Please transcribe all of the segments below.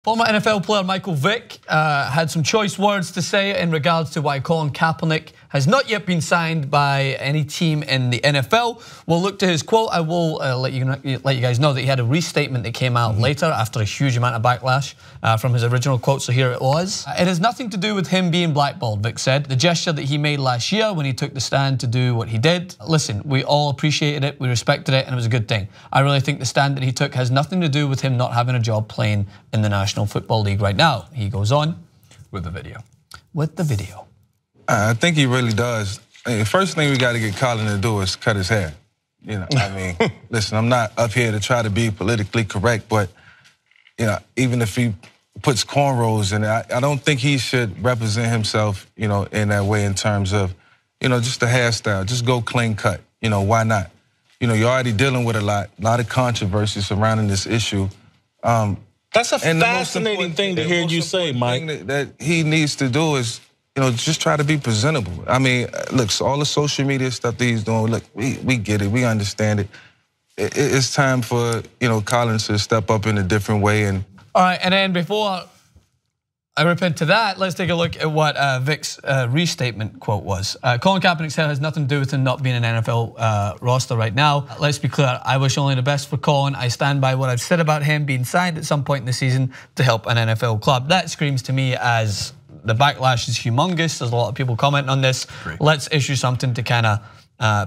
Former NFL player Michael Vick had some choice words to say in regards to why Colin Kaepernick has not yet been signed by any team in the NFL. We'll look to his quote. I will let you guys know that he had a restatement that came out later after a huge amount of backlash from his original quote, so here it was. It has nothing to do with him being blackballed, Vick said. The gesture that he made last year when he took the stand to do what he did. Listen, we all appreciated it, we respected it, and it was a good thing. I really think the stand that he took has nothing to do with him not having a job playing in the National Football League right now. He goes on with the video. I think he really does. The first thing we got to get Colin to do is cut his hair. You know, I mean, listen, I'm not up here to try to be politically correct, but you know, even if he puts cornrows in it, I don't think he should represent himself, you know, in that way in terms of, you know, just the hairstyle. Just go clean cut. You know, why not? You know, you're already dealing with a lot of controversy surrounding this issue. That's a fascinating thing to hear you say, Mike. That he needs to do is, you know, just try to be presentable. I mean, look, so all the social media stuff that he's doing, look, we get it, we understand it. It's time for, you know, Colin to step up in a different way. And all right, and then before I rip into that, let's take a look at what Vick's restatement quote was. Colin Kaepernick's hair has nothing to do with him not being an NFL roster right now. Let's be clear, I wish only the best for Colin. I stand by what I've said about him being signed at some point in the season to help an NFL club. That screams to me as the backlash is humongous. There's a lot of people commenting on this. Great. Let's issue something to kind of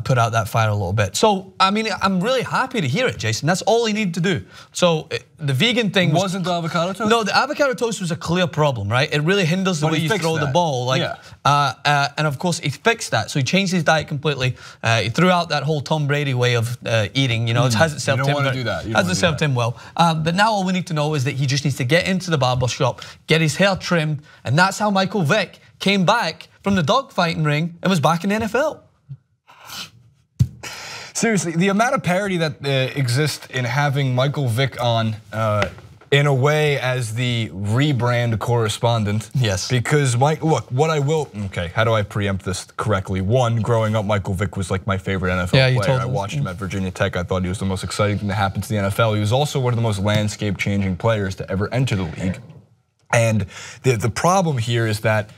put out that fire a little bit. So, I mean, I'm really happy to hear it, Jason. That's all he needed to do. So, the vegan thing wasn't the avocado toast? No, the avocado toast was a clear problem, right? It really hinders the way you throw the ball. Like, and of course, he fixed that. So he changed his diet completely. He threw out that whole Tom Brady way of eating. You know, it hasn't served him. You don't want to do that. Hasn't served him well. But now all we need to know is that he just needs to get into the barber shop, get his hair trimmed, and that's how Michael Vick came back from the dogfighting ring and was back in the NFL. Seriously, the amount of parody that exists in having Michael Vick on, in a way, as the rebrand correspondent. Yes. Because look, what I will. Okay, how do I preempt this correctly? One, growing up, Michael Vick was like my favorite NFL player. I watched him at Virginia Tech. I thought he was the most exciting thing to happen to the NFL. He was also one of the most landscape-changing players to ever enter the league. And the problem here is that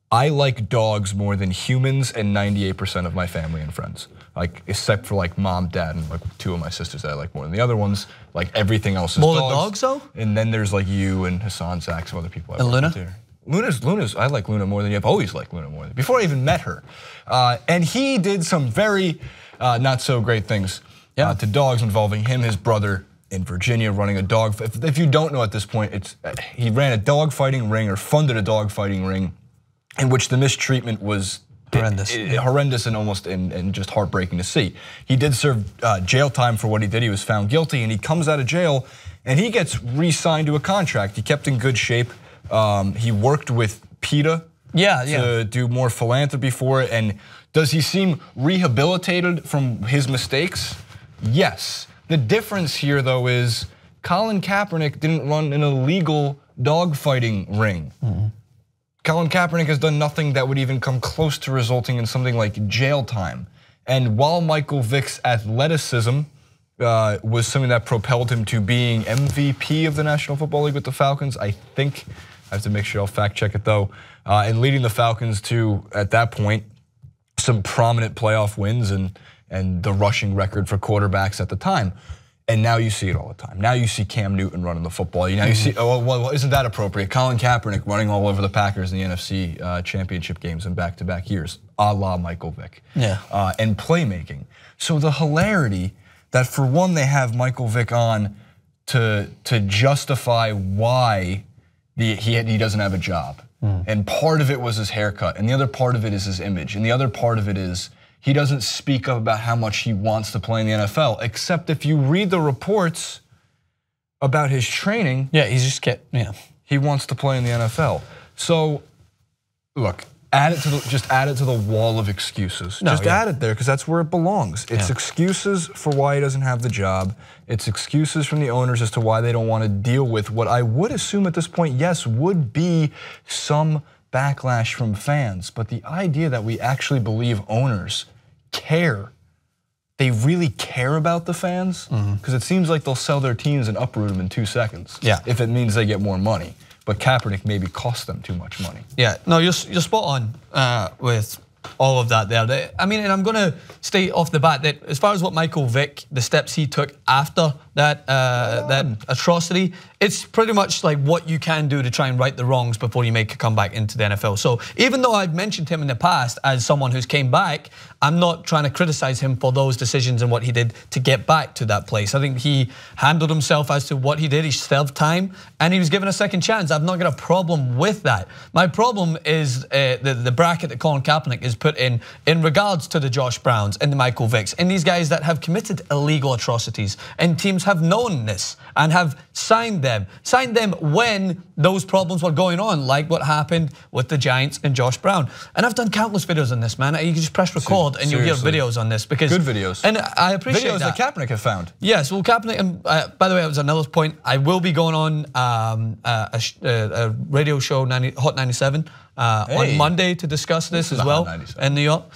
I like dogs more than humans and 98% of my family and friends. Like, except for like mom, dad, and like 2 of my sisters that I like more than the other ones. Like everything else is more dogs. More than dogs, though? And then there's like you and Hassan, Zach, some other people. And Luna? Luna's, I like Luna more than you. I've always liked Luna more than before I even met her. And he did some very not so great things to dogs involving him, his brother in Virginia, running a dog. If you don't know at this point, it's he ran a dog fighting ring or funded a dog fighting ring in which the mistreatment was horrendous and almost and just heartbreaking to see. He did serve jail time for what he did. He was found guilty, and he comes out of jail and he gets re-signed to a contract. He kept in good shape. He worked with PETA to do more philanthropy for it. And does he seem rehabilitated from his mistakes? Yes. The difference here, though, is Colin Kaepernick didn't run an illegal dogfighting ring. Colin Kaepernick has done nothing that would even come close to resulting in something like jail time. And while Michael Vick's athleticism was something that propelled him to being MVP of the National Football League with the Falcons, I think, I have to make sure I'll fact check it though, and leading the Falcons to, at that point, some prominent playoff wins and the rushing record for quarterbacks at the time. And now you see it all the time. Now you see Cam Newton running the football. Now you see, oh, well, isn't that appropriate? Colin Kaepernick running all over the Packers in the NFC championship games in back-to-back years, a la Michael Vick. And playmaking. So the hilarity that for one, they have Michael Vick on to justify why he doesn't have a job. And part of it was his haircut, and the other part of it is his image, and the other part of it is he doesn't speak up about how much he wants to play in the NFL, except if you read the reports about his training. He's just he wants to play in the NFL. So, look, just add it to the wall of excuses. Add it there because that's where it belongs. It's excuses for why he doesn't have the job. It's excuses from the owners as to why they don't want to deal with what I would assume at this point, yes, would be some backlash from fans. But the idea that we actually believe owners care they really care about the fans, because it seems like they'll sell their teams and uproot them in 2 seconds. Yeah. If it means they get more money. But Kaepernick maybe cost them too much money. Yeah, no, you're spot on with all of that there. I mean, and I'm going to state off the bat that as far as what Michael Vick, the steps he took after that that atrocity, it's pretty much like what you can do to try and right the wrongs before you make a comeback into the NFL. So even though I've mentioned him in the past as someone who's came back, I'm not trying to criticize him for those decisions and what he did to get back to that place. I think he handled himself as to what he did. He served time and he was given a second chance. I've not got a problem with that. My problem is the bracket that Colin Kaepernick is put in regards to the Josh Browns and the Michael Vicks and these guys that have committed illegal atrocities, and teams have known this and have signed them when those problems were going on, like what happened with the Giants and Josh Brown. And I've done countless videos on this, man. You can just press record and you'll hear videos on this, because good videos. And I appreciate videos that Kaepernick have found. Yes, well, Kaepernick. And by the way, that was another point. I will be going on a radio show, Hot 97. On Monday to discuss this as well in New York.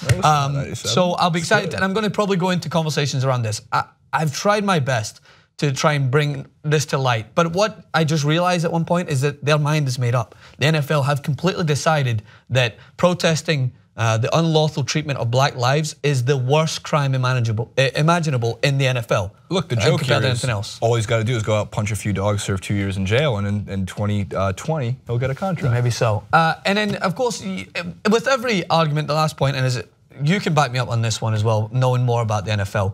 So I'll be excited, and I'm going to probably go into conversations around this. I've tried my best to try and bring this to light, but what I just realized at one point is that their mind is made up. The NFL have completely decided that protesting the unlawful treatment of black lives is the worst crime imaginable in the NFL. Look, the joke here is all he's got to do is go out, punch a few dogs, serve 2 years in jail, and in 2020 he'll get a contract. Maybe so. And then, of course, with every argument, the last point, and you can back me up on this one as well, knowing more about the NFL.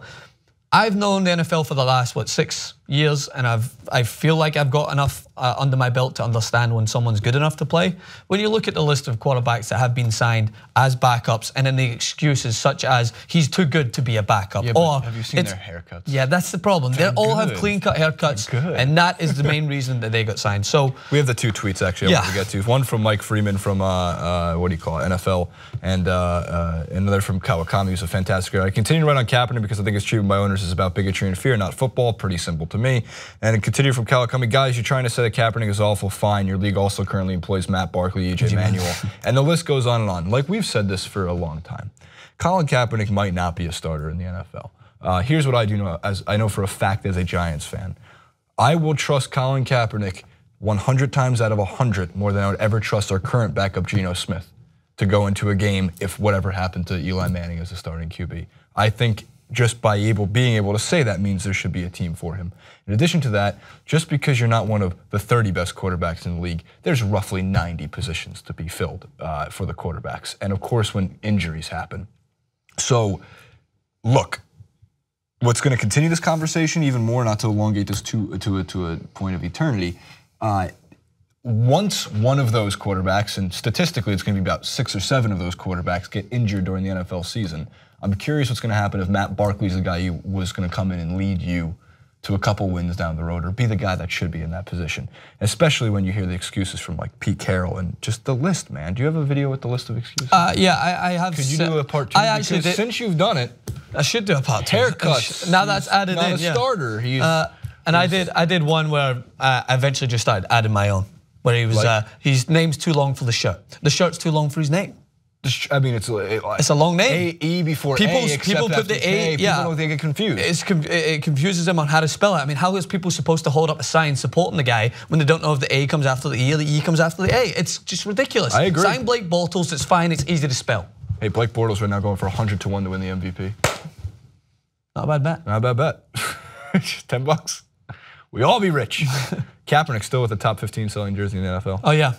I've known the NFL for the last, 6 years, and I feel like I've got enough under my belt to understand when someone's good enough to play. When you look at the list of quarterbacks that have been signed as backups, and then the excuses such as he's too good to be a backup, or have you seen their haircuts? Yeah, that's the problem. They all have clean-cut haircuts, and that is the main reason that they got signed. So we have the 2 tweets actually I want to get to. One from Mike Freeman from what do you call it, NFL, and another from Kawakami, who's a fantastic guy. I continue to write on Kaepernick because I think his treatment by owners is about bigotry and fear, not football. Pretty simple to me. And continue from Kawakami, guys, you're trying to say that Kaepernick is awful, fine. Your league also currently employs Matt Barkley, EJ Manuel, and the list goes on and on. Like we've said this for a long time. Colin Kaepernick might not be a starter in the NFL. Here's what I do know, as I know for a fact as a Giants fan. I will trust Colin Kaepernick 100 times out of 100 more than I would ever trust our current backup Geno Smith to go into a game if whatever happened to Eli Manning as a starting QB. I think just by being able to say that means there should be a team for him. In addition to that, just because you're not one of the 30 best quarterbacks in the league, there's roughly 90 positions to be filled for the quarterbacks. And of course, when injuries happen. So, look, what's going to continue this conversation even more, not to elongate this to a point of eternity, once one of those quarterbacks, and statistically it's going to be about 6 or 7 of those quarterbacks, get injured during the NFL season, I'm curious what's going to happen if Matt Barkley's the guy who was going to come in and lead you to a couple wins down the road, or be the guy that should be in that position. Especially when you hear the excuses from like Pete Carroll and just the list, man. Do you have a video with the list of excuses? Yeah, I have. Could you do a part 2? I actually did. Since you've done it, I should do a part 2. Haircuts. Now that's added not in. A starter. And I did one where I eventually just started adding my own, where he was his name's too long for the shirt. The shirt's too long for his name. I mean, it's a long name. A-E before people put the A. People they get confused. It confuses them on how to spell it. I mean, how is people supposed to hold up a sign supporting the guy when they don't know if the A comes after the E or the E comes after the A? It's just ridiculous. I agree. Sign Blake Bortles. It's fine. It's easy to spell. Hey, Blake Bortles right now going for 100 to 1 to win the MVP. Not a bad bet. Not a bad bet. Just $10. We all be rich. Kaepernick still with the top 15 selling jersey in the NFL. Oh yeah.